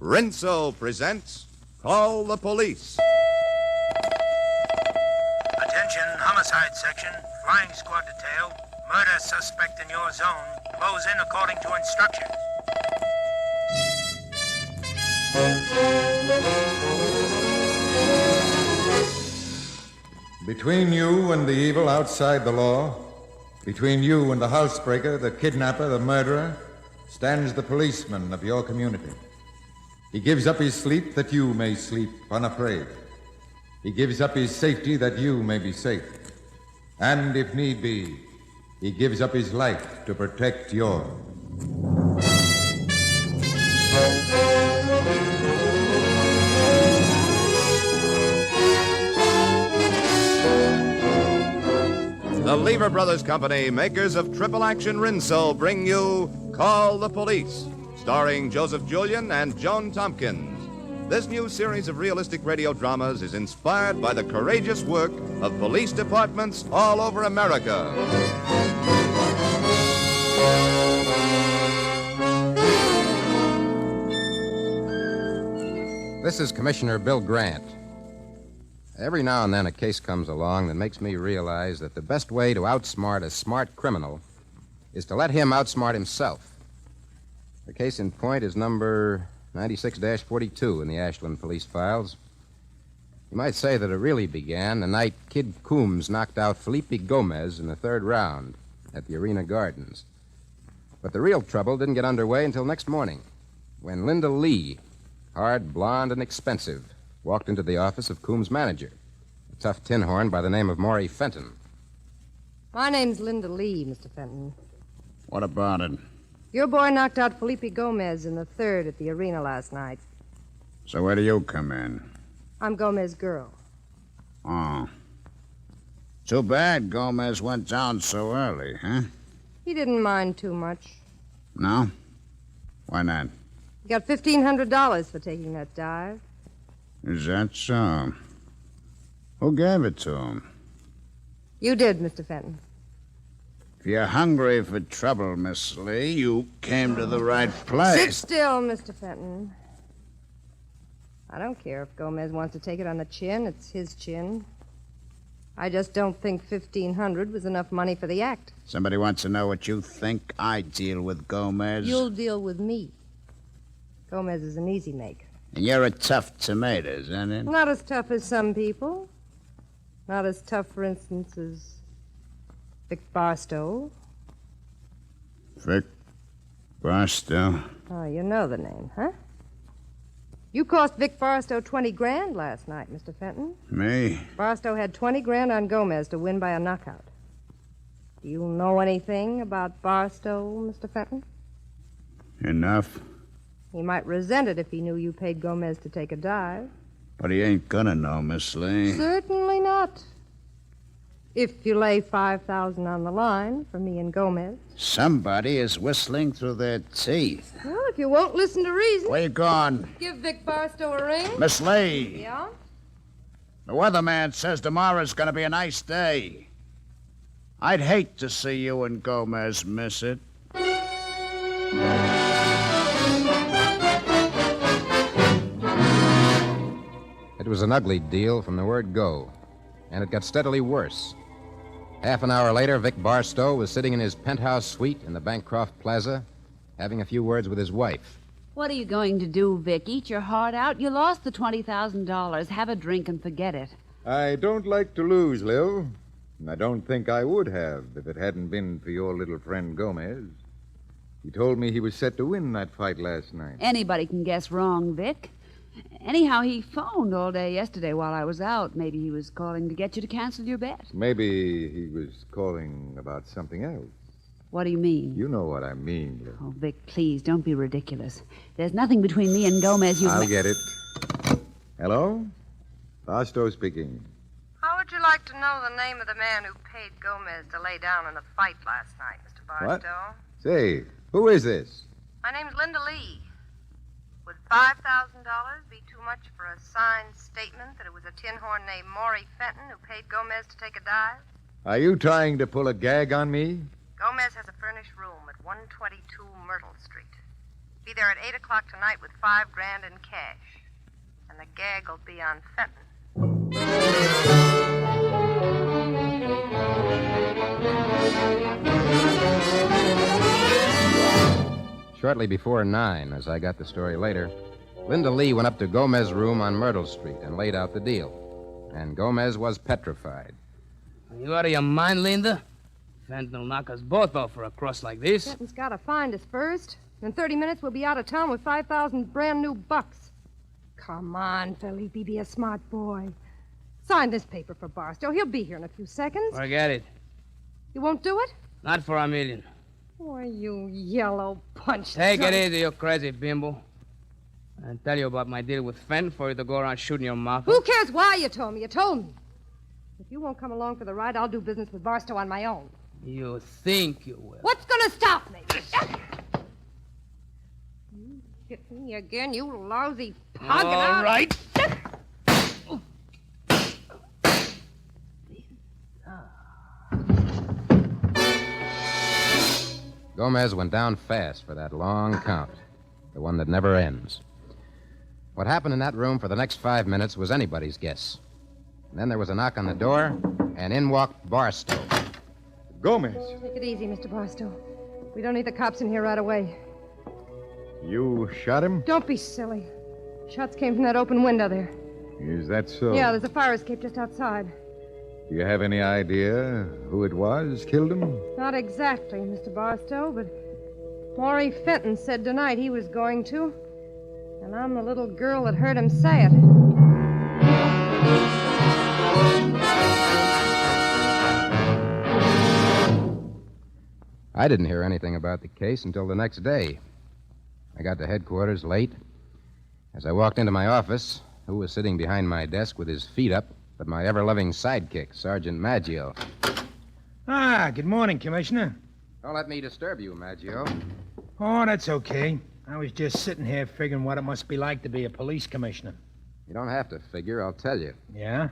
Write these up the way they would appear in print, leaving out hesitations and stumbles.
Rinso presents Call the Police. Attention, homicide section, flying squad detail, murder suspect in your zone. Close in according to instructions. Between you and the evil outside the law, between you and the housebreaker, the kidnapper, the murderer, stands the policeman of your community. He gives up his sleep that you may sleep unafraid. He gives up his safety that you may be safe. And if need be, he gives up his life to protect yours. The Lever Brothers Company, makers of Triple Action Rinso, bring you Call the Police, starring Joseph Julian and Joan Tompkins. This new series of realistic radio dramas is inspired by the courageous work of police departments all over America. This is Commissioner Bill Grant. Every now and then a case comes along that makes me realize that the best way to outsmart a smart criminal is to let him outsmart himself. The case in point is number 96-42 in the Ashland police files. You might say that it really began the night Kid Coombs knocked out Felipe Gomez in the third round at the Arena Gardens. But the real trouble didn't get underway until next morning, when Linda Lee, hard, blonde, and expensive, walked into the office of Coombs' manager, a tough tin horn by the name of Maury Fenton. My name's Linda Lee, Mr. Fenton. What about it? Your boy knocked out Felipe Gomez in the third at the arena last night. So where do you come in? I'm Gomez's girl. Oh. Too bad Gomez went down so early, huh? He didn't mind too much. No? Why not? He got $1,500 for taking that dive. Is that so? Who gave it to him? You did, Mr. Fenton. If you're hungry for trouble, Miss Lee, you came to the right place. Sit still, Mr. Fenton. I don't care if Gomez wants to take it on the chin. It's his chin. I just don't think $1,500 was enough money for the act. Somebody wants to know what you think. I deal with Gomez. You'll deal with me. Gomez is an easy make. And you're a tough tomato, isn't it? Not as tough as some people. Not as tough, for instance, as Vic Barstow. Vic Barstow? Oh, you know the name, huh? You cost Vic Barstow $20,000 last night, Mr. Fenton. Me? Barstow had $20,000 on Gomez to win by a knockout. Do you know anything about Barstow, Mr. Fenton? Enough. He might resent it if he knew you paid Gomez to take a dive. But he ain't gonna know, Miss Lee. Certainly not. If you lay $5,000 on the line for me and Gomez. Somebody is whistling through their teeth. Well, if you won't listen to reason. Where you gone? Give Vic Barstow a ring. Miss Lee. Yeah? The weatherman says tomorrow's gonna be a nice day. I'd hate to see you and Gomez miss it. It was an ugly deal from the word go, and it got steadily worse. Half an hour later, Vic Barstow was sitting in his penthouse suite in the Bancroft Plaza, having a few words with his wife. What are you going to do, Vic? Eat your heart out? You lost the $20,000. Have a drink and forget it. I don't like to lose, Liv. And I don't think I would have if it hadn't been for your little friend Gomez. He told me he was set to win that fight last night. Anybody can guess wrong, Vic. Anyhow, he phoned all day yesterday while I was out. Maybe he was calling to get you to cancel your bet. Maybe he was calling about something else. What do you mean? You know what I mean, Liv. Oh, Vic, please, don't be ridiculous. There's nothing between me and Gomez. I'll get it. Hello? Barstow speaking. How would you like to know the name of the man who paid Gomez to lay down in the fight last night, Mr. Barstow? What? Say, who is this? My name's Linda Lee. Would $5,000 be too much for a signed statement that it was a tin horn named Maury Fenton who paid Gomez to take a dive? Are you trying to pull a gag on me? Gomez has a furnished room at 122 Myrtle Street. Be there at 8 o'clock tonight with $5,000 in cash. And the gag will be on Fenton. Shortly before 9, as I got the story later, Linda Lee went up to Gomez's room on Myrtle Street and laid out the deal. And Gomez was petrified. Are you out of your mind, Linda? Fenton will knock us both off for a cross like this. Fenton's got to find us first. In 30 minutes, we'll be out of town with 5,000 brand new bucks. Come on, Felipe, be a smart boy. Sign this paper for Barstow. He'll be here in a few seconds. Forget it. You won't do it? Not for $1 million. Why, you yellow punch. Take it easy, you crazy bimbo. I'll tell you about my deal with Fenton for you to go around shooting your mouth. Who cares why you told me? You told me. If you won't come along for the ride, I'll do business with Barstow on my own. You think you will. What's going to stop me? You hit me again, you lousy pug. All right. Gomez went down fast for that long count, the one that never ends. What happened in that room for the next 5 minutes was anybody's guess. And then there was a knock on the door, and in walked Barstow. Gomez, Take it easy, Mr. Barstow. We don't need the cops in here right away. you shot him? Don't be silly. Shots came from that open window there. Is that so? Yeah, there's a fire escape just outside. Do you have any idea who it was killed him? Not exactly, Mr. Barstow, but Maury Fenton said tonight he was going to. And I'm the little girl that heard him say it. I didn't hear anything about the case until the next day. I got to headquarters late. As I walked into my office, who was sitting behind my desk with his feet up but my ever-loving sidekick, Sergeant Maggio. Ah, good morning, Commissioner. Don't let me disturb you, Maggio. Oh, that's okay. I was just sitting here figuring what it must be like to be a police commissioner. You don't have to figure, I'll tell you. Yeah?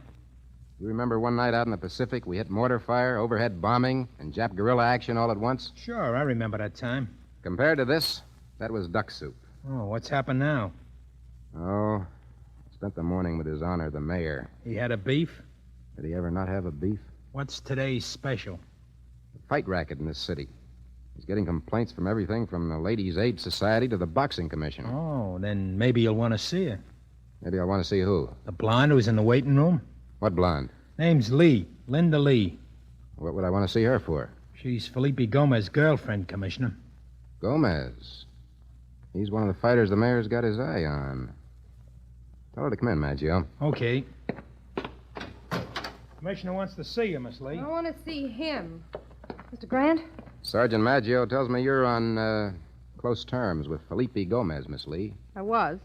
You remember one night out in the Pacific, we hit mortar fire, overhead bombing, and Jap guerrilla action all at once? Sure, I remember that time. Compared to this, that was duck soup. Oh, what's happened now? Oh, spent the morning with His Honor, the mayor. He had a beef? Did he ever not have a beef? What's today's special? A fight racket in this city. He's getting complaints from everything from the Ladies' Aid Society to the Boxing Commission. Oh, then maybe you'll want to see her. Maybe I'll want to see who. The blonde who's in the waiting room? What blonde? Name's Lee. Linda Lee. What would I want to see her for? She's Felipe Gomez's girlfriend, Commissioner. Gomez. He's one of the fighters the mayor's got his eye on. Tell her to come in, Maggio. Okay. Commissioner wants to see you, Miss Lee. I want to see him. Mr. Grant? Sergeant Maggio tells me you're on close terms with Felipe Gomez, Miss Lee. I was.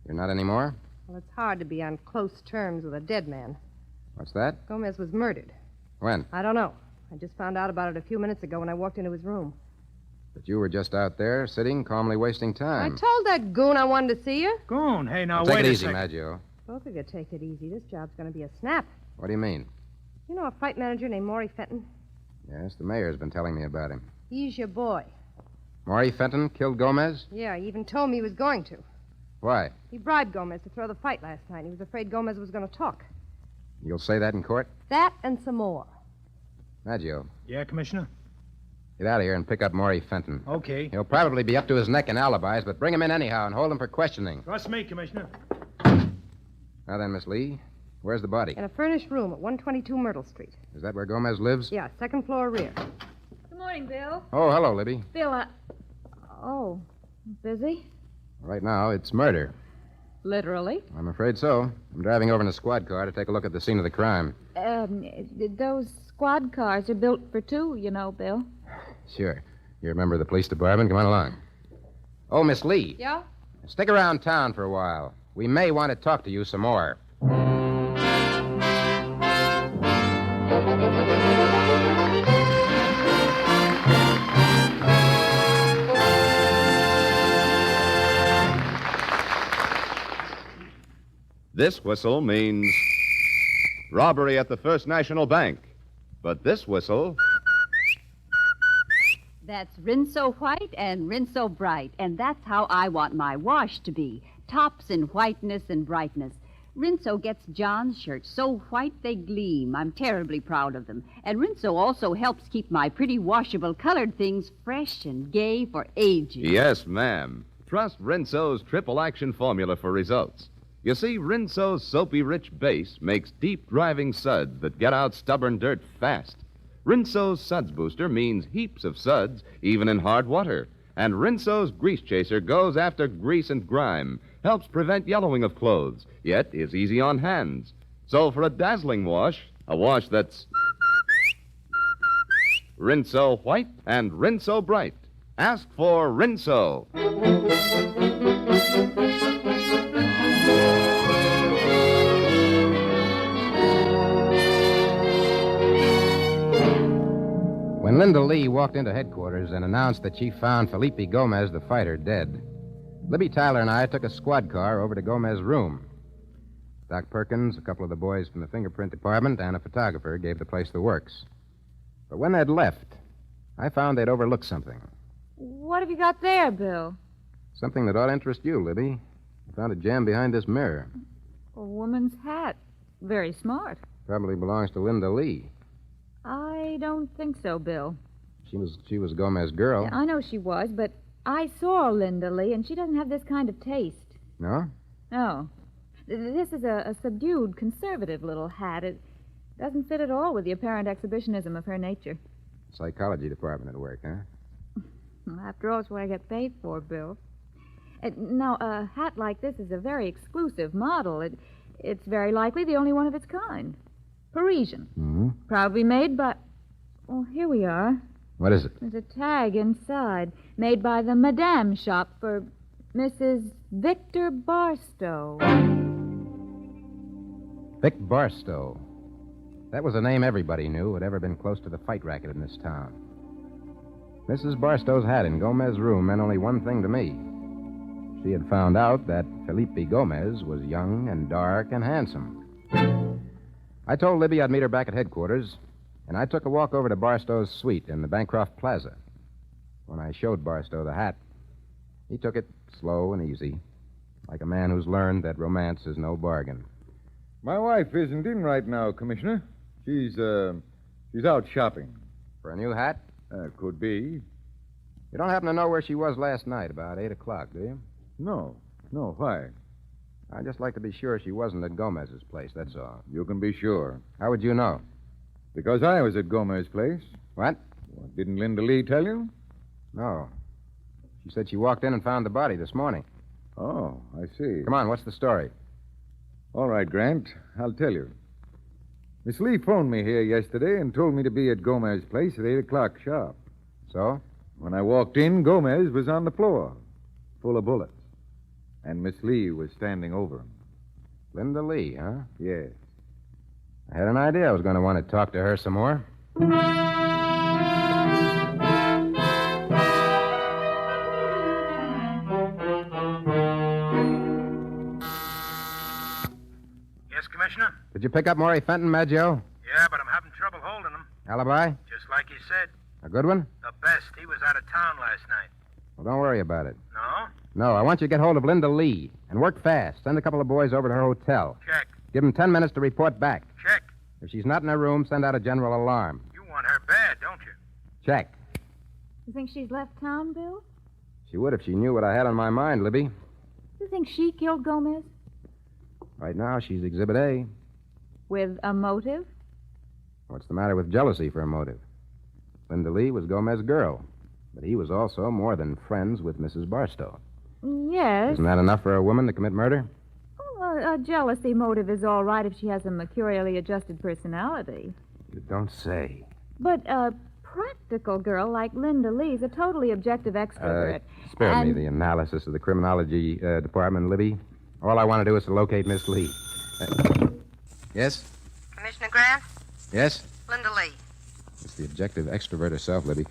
You're not anymore? Well, it's hard to be on close terms with a dead man. What's that? Gomez was murdered. When? I don't know. I just found out about it a few minutes ago when I walked into his room. But you were just out there, sitting, calmly wasting I time. told that goon I wanted to see you. Go on. Hey, now, Take wait it a easy, second. Maggio. Both of you take it easy. This job's going to be a snap. What do you mean? You know a fight manager named Maury Fenton? Yes, the mayor's been telling me about him. He's your boy. Maury Fenton killed Gomez? Yeah, he even told me he was going to. Why? He bribed Gomez to throw the fight last night. He was afraid Gomez was going to talk. You'll say that in court? That and some more. Maggio, Yeah, Commissioner? get out of here and pick up Maury Fenton. Okay. He'll probably be up to his neck in alibis, but bring him in anyhow and hold him for questioning. Trust me, Commissioner. Now then, Miss Lee, where's the body? In a furnished room at 122 Myrtle Street. Is that where Gomez lives? Yeah, second floor rear. Good morning, Bill. Oh, hello, Libby. Bill, Oh, busy? Right now, it's murder. Literally. I'm afraid so. I'm driving over in a squad car to take a look at the scene of the crime. Those squad cars are built for two, you know, Bill. Sure. You're a member of the police department. Come on along. Oh, Miss Lee. Yeah? Stick around town for a while. We may want to talk to you some more. This whistle means robbery at the First National Bank. But this whistle That's Rinso White and Rinso Bright, and that's how I want my wash to be. Tops in whiteness and brightness. Rinso gets John's shirts so white they gleam. I'm terribly proud of them. And Rinso also helps keep my pretty washable colored things fresh and gay for ages. Yes, ma'am. Trust Rinso's triple action formula for results. You see, Rinso's soapy rich base makes deep driving suds that get out stubborn dirt fast. Rinso's Suds Booster means heaps of suds, even in hard water. And Rinso's Grease Chaser goes after grease and grime, helps prevent yellowing of clothes, yet is easy on hands. So for a dazzling wash, a wash that's Rinso White and Rinso Bright, ask for Rinso. When Linda Lee walked into headquarters and announced that she found Felipe Gomez, the fighter, dead, Libby Tyler and I took a squad car over to Gomez's room. Doc Perkins, a couple of the boys from the fingerprint department, and a photographer gave the place the works. But when they'd left, I found they'd overlooked something. What have you got there, Bill? Something that ought to interest you, Libby. I found it jammed behind this mirror. A woman's hat. Very smart. Probably belongs to Linda Lee. I don't think so, Bill. She was Gomez's girl. I know she was, but I saw Linda Lee, and she doesn't have this kind of taste. No? No. This is a subdued, conservative little hat. It doesn't fit at all with the apparent exhibitionism of her nature. Psychology department at work, huh? Well, after all, it's what I get paid for, Bill. Now, a hat like this is a very exclusive model. It's very likely the only one of its kind. Parisian. Mm-hmm. Proudly made by... Oh, here we are. What is it? There's a tag inside. Made by the Madame shop for Mrs. Victor Barstow. Vic Barstow. That was a name everybody knew who had ever been close to the fight racket in this town. Mrs. Barstow's hat in Gomez's room meant only one thing to me. She had found out that Felipe Gomez was young and dark and handsome. I told Libby I'd meet her back at headquarters, and I took a walk over to Barstow's suite in the Bancroft Plaza. When I showed Barstow the hat, he took it slow and easy, like a man who's learned that romance is no bargain. My wife isn't in right now, Commissioner. She's out shopping. For a new hat? Could be. You don't happen to know where she was last night, about 8 o'clock, do you? No, why? I'd just like to be sure she wasn't at Gomez's place, that's all. You can be sure. How would you know? Because I was at Gomez's place. What? Didn't Linda Lee tell you? No. She said she walked in and found the body this morning. Oh, I see. Come on, what's the story? All right, Grant, I'll tell you. Miss Lee phoned me here yesterday and told me to be at Gomez's place at 8 o'clock sharp. So? When I walked in, Gomez was on the floor, full of bullets. And Miss Lee was standing over him. Linda Lee, huh? Yes. I had an idea I was going to want to talk to her some more. Yes, Commissioner? Did you pick up Maury Fenton, Maggio? Yeah, but I'm having trouble holding him. Alibi? Just like you said. A good one? The best. He was out of town last night. Well, don't worry about it. No? No, I want you to get hold of Linda Lee and work fast. Send a couple of boys over to her hotel. Check. Give them 10 minutes to report back. Check. If she's not in her room, send out a general alarm. You want her bad, don't you? Check. You think she's left town, Bill? She would if she knew what I had on my mind, Libby. You think she killed Gomez? Right now, she's Exhibit A. With a motive? What's the matter with jealousy for a motive? Linda Lee was Gomez's girl, but he was also more than friends with Mrs. Barstow. Yes. Isn't that enough for a woman to commit murder? Well, a jealousy motive is all right if she has a mercurially adjusted personality. You don't say. But a practical girl like Linda Lee's a totally objective extrovert. Spare me the analysis of the criminology department, Libby. All I want to do is to locate Miss Lee. Yes? Commissioner Grant? Yes? Linda Lee. It's the objective extrovert herself, Libby.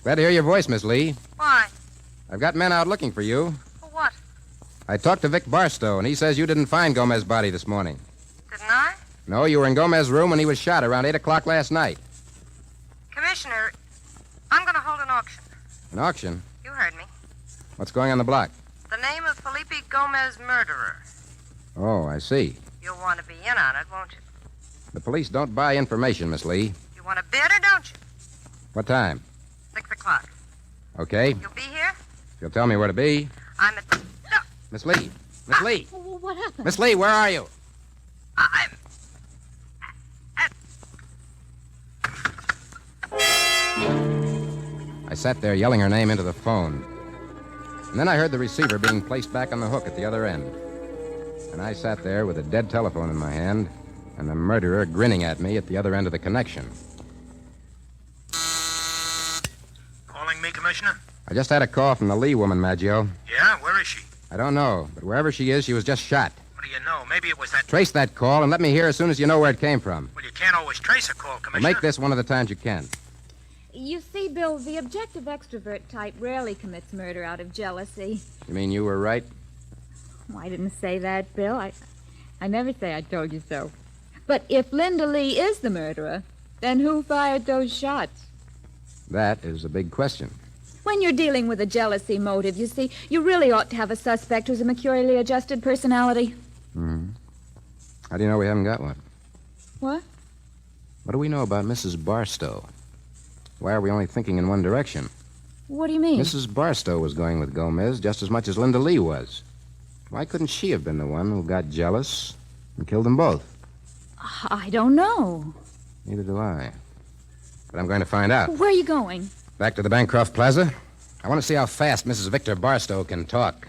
Glad to hear your voice, Miss Lee. Why? I've got men out looking for you. For what? I talked to Vic Barstow, and he says you didn't find Gomez's body this morning. Didn't I? No, you were in Gomez's room when he was shot around 8 o'clock last night. Commissioner, I'm going to hold an auction. An auction? You heard me. What's going on the block? The name of Felipe Gomez murderer. Oh, I see. You'll want to be in on it, won't you? The police don't buy information, Miss Lee. You want to bid or don't you? What time? 6 o'clock. Okay. You'll be here? You'll tell me where to be. I'm at... No. Miss Lee. Miss Lee. What happened? Miss Lee, where are you? I'm... I sat there yelling her name into the phone. And then I heard the receiver being placed back on the hook at the other end. And I sat there with a dead telephone in my hand and the murderer grinning at me at the other end of the connection. Calling me, Commissioner? I just had a call from the Lee woman, Maggio. Yeah, where is she? I don't know, but wherever she is, she was just shot. What do you know? Maybe it was that... Trace that call and let me hear as soon as you know where it came from. Well, you can't always trace a call, Well, Commissioner. make this one of the times you can. You see, Bill, the objective extrovert type rarely commits murder out of jealousy. You mean you were right? Oh, I didn't say that, Bill. I never say I told you so. But if Linda Lee is the murderer, then who fired those shots? That is a big question. When you're dealing with a jealousy motive, you see, you really ought to have a suspect who's a mercurially adjusted personality. Hmm. How do you know we haven't got one? What? What do we know about Mrs. Barstow? Why are we only thinking in one direction? What do you mean? Mrs. Barstow was going with Gomez just as much as Linda Lee was. Why couldn't she have been the one who got jealous and killed them both? I don't know. Neither do I. But I'm going to find out. Where are you going? Back to the Bancroft Plaza. I want to see how fast Mrs. Victor Barstow can talk.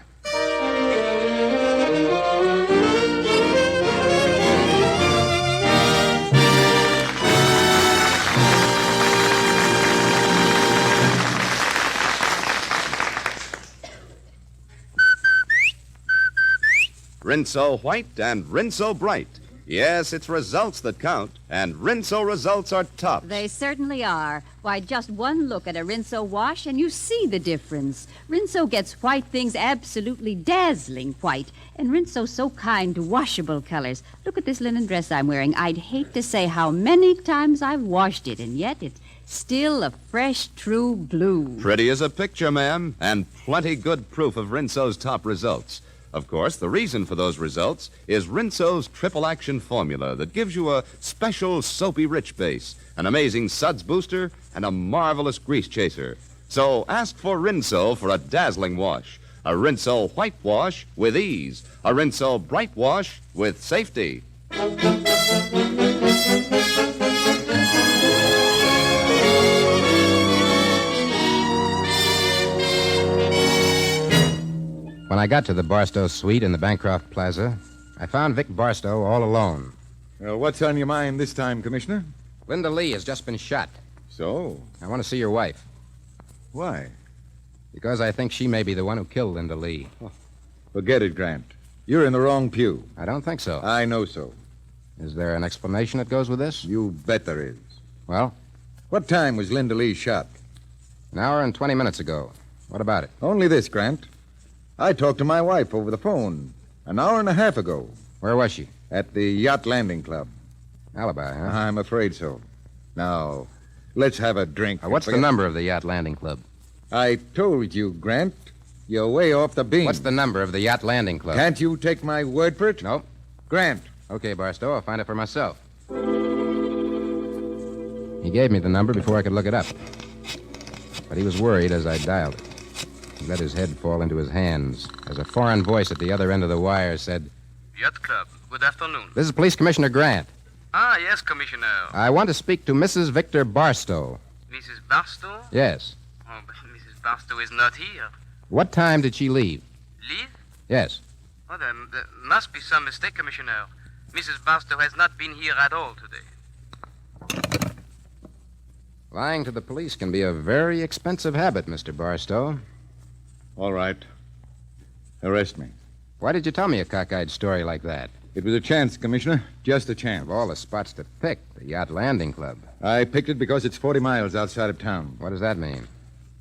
Rinso White and Rinso Bright. Yes, it's results that count, and Rinso results are tops. They certainly are. Why, just one look at a Rinso wash and you see the difference. Rinso gets white things absolutely dazzling white, and Rinso's so kind to washable colors. Look at this linen dress I'm wearing. I'd hate to say how many times I've washed it, and yet it's still a fresh, true blue. Pretty as a picture, ma'am, and plenty good proof of Rinso's top results. Of course, the reason for those results is Rinso's triple action formula that gives you a special soapy rich base, an amazing suds booster, and a marvelous grease chaser. So ask for Rinso for a dazzling wash, a Rinso white wash with ease, a Rinso bright wash with safety. When I got to the Barstow suite in the Bancroft Plaza, I found Vic Barstow all alone. Well, what's on your mind this time, Commissioner? Linda Lee has just been shot. So? I want to see your wife. Why? Because I think she may be the one who killed Linda Lee. Forget it, Grant. You're in the wrong pew. I don't think so. I know so. Is there an explanation that goes with this? You bet there is. Well? What time was Linda Lee shot? An hour and 20 minutes ago. What about it? Only this, Grant. I talked to my wife over the phone an hour and a half ago. Where was she? At the Yacht Landing Club. Alibi, huh? I'm afraid so. Now, let's have a drink. What's the number of the Yacht Landing Club? I told you, Grant. You're way off the beam. What's the number of the Yacht Landing Club? Can't you take my word for it? Nope. Grant. Okay, Barstow, I'll find it for myself. He gave me the number before I could look it up. But he was worried as I dialed it. He let his head fall into his hands as a foreign voice at the other end of the wire said, Yacht Club, good afternoon. "This is Police Commissioner Grant. Ah, yes, Commissioner. I want to speak to Mrs. Victor Barstow." Mrs. Barstow? "Yes." Oh, but Mrs. Barstow is not here. "What time did she leave?" Leave? "Yes." Oh, there must be some mistake, Commissioner. Mrs. Barstow has not been here at all today. Lying to the police can be a very expensive habit, Mr. Barstow. All right. Arrest me. Why did you tell me a cockeyed story like that? It was a chance, Commissioner. Just a chance. Of all the spots to pick, the Yacht Landing Club. I picked it because it's 40 miles outside of town. What does that mean?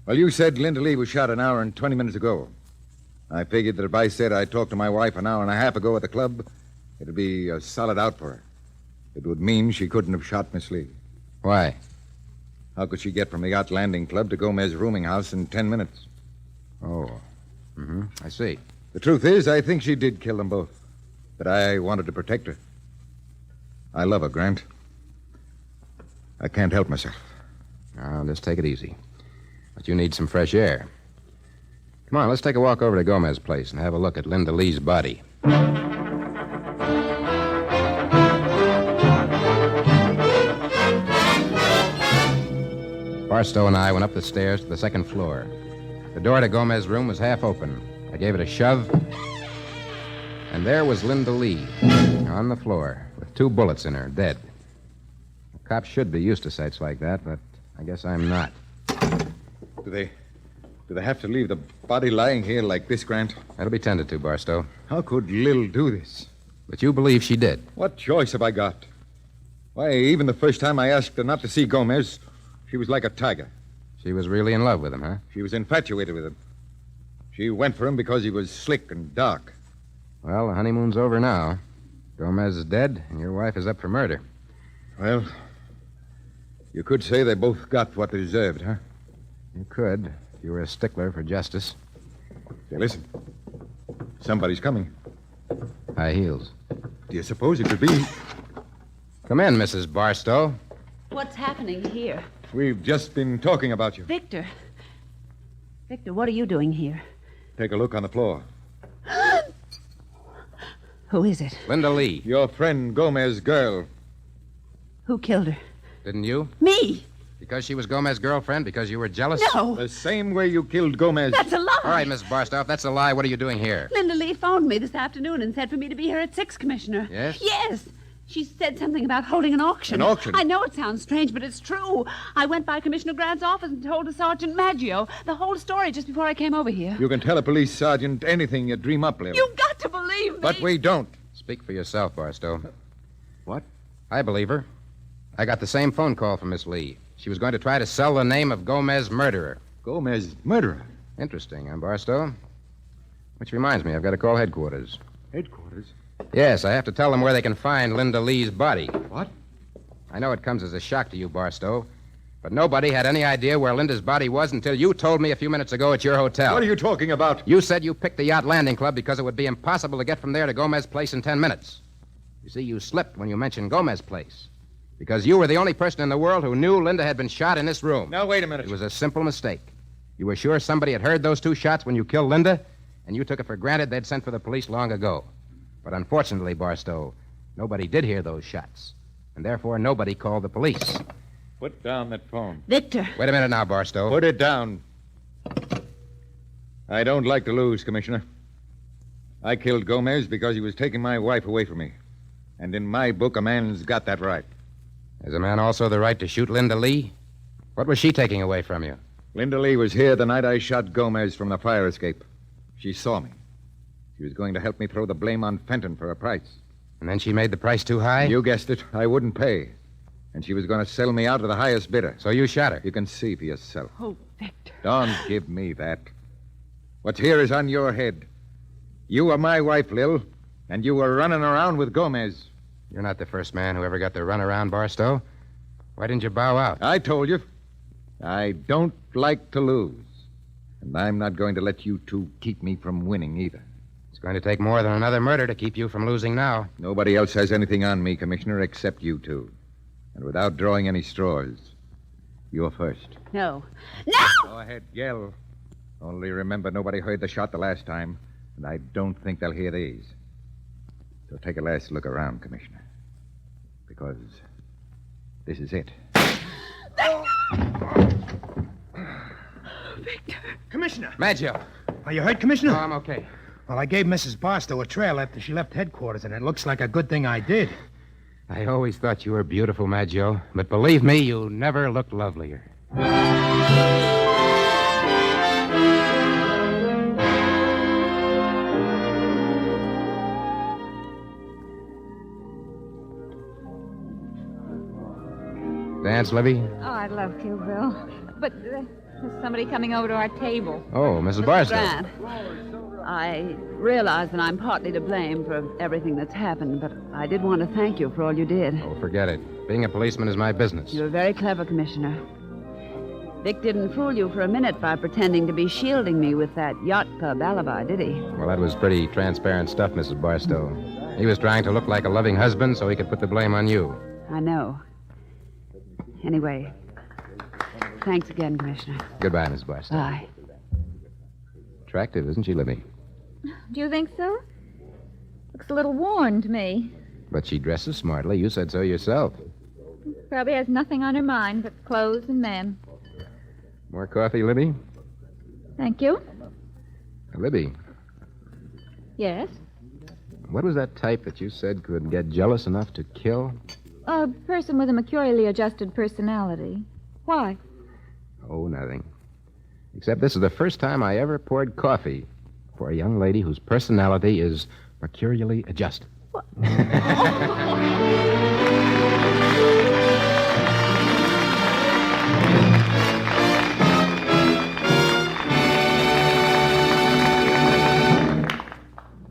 Well, you said Linda Lee was shot an hour and 20 minutes ago. I figured that if I said I talked to my wife an hour and a half ago at the club, it'd be a solid out for her. It would mean she couldn't have shot Miss Lee. Why? How could she get from the Yacht Landing Club to Gomez's rooming house in 10 minutes? Oh. Mm-hmm. I see. The truth is, I think she did kill them both. But I wanted to protect her. I love her, Grant. I can't help myself. Now, just take it easy. But you need some fresh air. Come on, let's take a walk over to Gomez's place and have a look at Linda Lee's body. Barstow and I went up the stairs to the second floor. The door to Gomez's room was half open. I gave it a shove, and there was Linda Lee on the floor with 2 bullets in her, dead. The cops should be used to sights like that, but I guess I'm not. Do they have to leave the body lying here like this, Grant? That'll be tended to, Barstow. How could Lil do this? But you believe she did. What choice have I got? Why, even the first time I asked her not to see Gomez, she was like a tiger. She was really in love with him, huh? She was infatuated with him. She went for him because he was slick and dark. Well, the honeymoon's over now. Gomez is dead, and your wife is up for murder. Well, you could say they both got what they deserved, huh? You could, if you were a stickler for justice. Say, listen. Somebody's coming. High heels. Do you suppose it could be? Come in, Mrs. Barstow. What's happening here? We've just been talking about you. Victor. Victor, what are you doing here? Take a look on the floor. Who is it? Linda Lee. Your friend Gomez's girl. Who killed her? Didn't you? Me! Because she was Gomez's girlfriend? Because you were jealous? No! The same way you killed Gomez. That's a lie! All right, Miss Barstow, if that's a lie, what are you doing here? Linda Lee phoned me this afternoon and said for me to be here at 6, Commissioner. Yes? Yes! She said something about holding an auction. An auction? I know it sounds strange, but it's true. I went by Commissioner Grant's office and told Sergeant Maggio the whole story just before I came over here. You can tell a police sergeant anything you dream up, Lil. You've got to believe me. But we don't. Speak for yourself, Barstow. What? I believe her. I got the same phone call from Miss Lee. She was going to try to sell the name of Gomez's murderer. Gomez's murderer? Interesting, huh, Barstow? Which reminds me, I've got to call headquarters. Headquarters? Yes, I have to tell them where they can find Linda Lee's body. What? I know it comes as a shock to you, Barstow, but nobody had any idea where Linda's body was until you told me a few minutes ago at your hotel. What are you talking about? You said you picked the Yacht Landing Club because it would be impossible to get from there to Gomez's place in 10 minutes. You see, you slipped when you mentioned Gomez's place. Because you were the only person in the world who knew Linda had been shot in this room. Now, wait a minute. It was a simple mistake. You were sure somebody had heard those 2 shots when you killed Linda, and you took it for granted they'd sent for the police long ago. But unfortunately, Barstow, nobody did hear those shots, and therefore nobody called the police. Put down that phone. Victor. Wait a minute now, Barstow. Put it down. I don't like to lose, Commissioner. I killed Gomez because he was taking my wife away from me. And in my book, a man's got that right. Has a man also the right to shoot Linda Lee? What was she taking away from you? Linda Lee was here the night I shot Gomez from the fire escape. She saw me. She was going to help me throw the blame on Fenton for a price. And then she made the price too high? You guessed it. I wouldn't pay. And she was going to sell me out to the highest bidder. So you shot her? You can see for yourself. Oh, Victor. Don't give me that. What's here is on your head. You were my wife, Lil, and you were running around with Gomez. You're not the first man who ever got the runaround, Barstow. Why didn't you bow out? I told you. I don't like to lose. And I'm not going to let you 2 keep me from winning either. It's going to take more than another murder to keep you from losing now. Nobody else has anything on me, Commissioner, except you 2. And without drawing any straws, you're first. No. No! Go ahead, yell. Only remember, nobody heard the shot the last time, and I don't think they'll hear these. So take a last look around, Commissioner. Because this is it. Victor. Commissioner. Maggio. Are you hurt, Commissioner? No, I'm okay. Well, I gave Mrs. Barstow a trail after she left headquarters, and it looks like a good thing I did. I always thought you were beautiful, Maggio. But believe me, you never looked lovelier. Dance, Libby? Oh, I'd love to, Bill. But there's somebody coming over to our table. Oh, Mrs. Barstow. Grant. I realize that I'm partly to blame for everything that's happened, but I did want to thank you for all you did. Oh, forget it. Being a policeman is my business. You were very clever, Commissioner. Vic didn't fool you for a minute by pretending to be shielding me with that yacht club alibi, did he? Well, that was pretty transparent stuff, Mrs. Barstow. He was trying to look like a loving husband so he could put the blame on you. I know. Anyway, thanks again, Commissioner. Goodbye, Miss Barstow. Bye. Attractive, isn't she, Libby? Do you think so? Looks a little worn to me. But she dresses smartly. You said so yourself. Probably has nothing on her mind but clothes and men. More coffee, Libby? Thank you. Libby, Yes? what was that type that you said could get jealous enough to kill? A person with a mercurially adjusted personality. Why? Oh, nothing. Except this is the first time I ever poured coffee for a young lady whose personality is mercurially adjusted.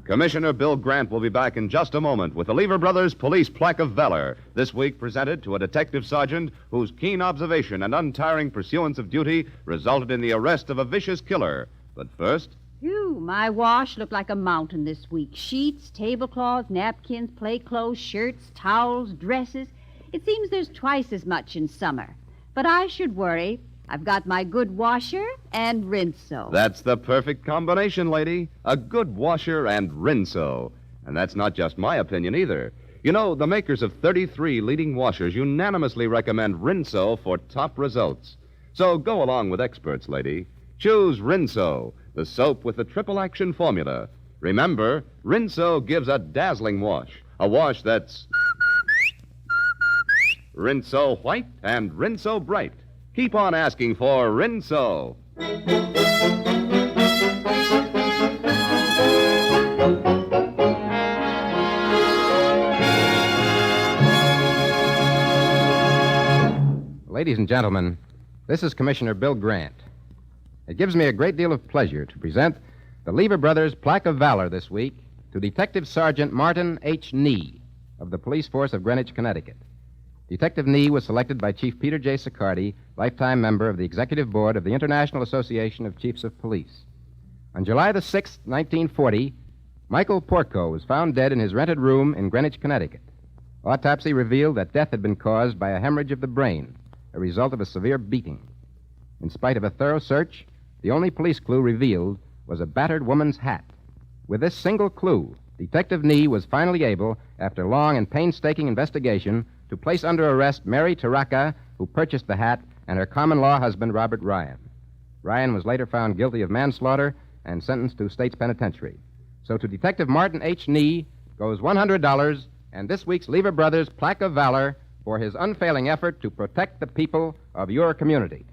Commissioner Bill Grant will be back in just a moment with the Lever Brothers Police Plaque of Valor, this week presented to a detective sergeant whose keen observation and untiring pursuance of duty resulted in the arrest of a vicious killer. But first, Phew, my wash looked like a mountain this week. Sheets, tablecloths, napkins, play clothes, shirts, towels, dresses. It seems there's twice as much in summer. But I should worry. I've got my good washer and rinso. that's the perfect combination, lady. A good washer and rinso. And that's not just my opinion either. You know, the makers of 33 leading washers unanimously recommend Rinso for top results. So go along with experts, lady. Choose Rinso, the soap with the triple action formula. Remember, Rinso gives a dazzling wash. A wash that's Rinso white and Rinso bright. Keep on asking for Rinso. Ladies and gentlemen, this is Commissioner Bill Grant. It gives me a great deal of pleasure to present the Lever Brothers Plaque of Valor this week to Detective Sergeant Martin H. Nee of the Police Force of Greenwich, Connecticut. Detective Nee was selected by Chief Peter J. Sicardi, lifetime member of the Executive Board of the International Association of Chiefs of Police. On July the 6th, 1940, Michael Porco was found dead in his rented room in Greenwich, Connecticut. Autopsy revealed that death had been caused by a hemorrhage of the brain, a result of a severe beating. In spite of a thorough search, the only police clue revealed was a battered woman's hat. With this single clue, Detective Nee was finally able, after long and painstaking investigation, to place under arrest Mary Taraka, who purchased the hat, and her common-law husband, Robert Ryan. Ryan was later found guilty of manslaughter and sentenced to state's penitentiary. So to Detective Martin H. Nee goes $100 and this week's Lever Brothers Plaque of Valor for his unfailing effort to protect the people of your community.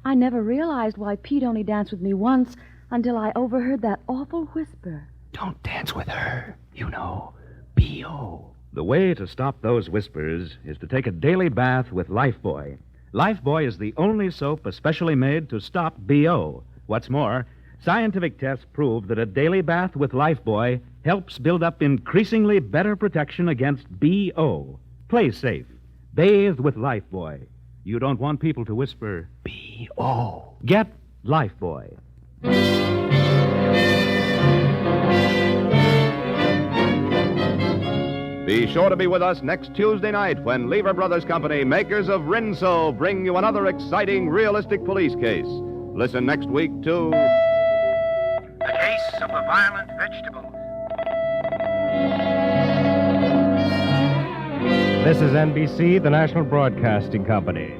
I never realized why Pete only danced with me once until I overheard that awful whisper. Don't dance with her. You know, B.O. The way to stop those whispers is to take a daily bath with Lifebuoy. Lifebuoy is the only soap especially made to stop B.O. What's more, scientific tests prove that a daily bath with Lifebuoy helps build up increasingly better protection against B.O. Play safe. Bathe with Lifebuoy. You don't want people to whisper, B.O. Get Lifebuoy. Be sure to be with us next Tuesday night when Lever Brothers Company, makers of Rinso, bring you another exciting, realistic police case. Listen next week to The Case of a Violent Vegetable. This is NBC, the National Broadcasting Company.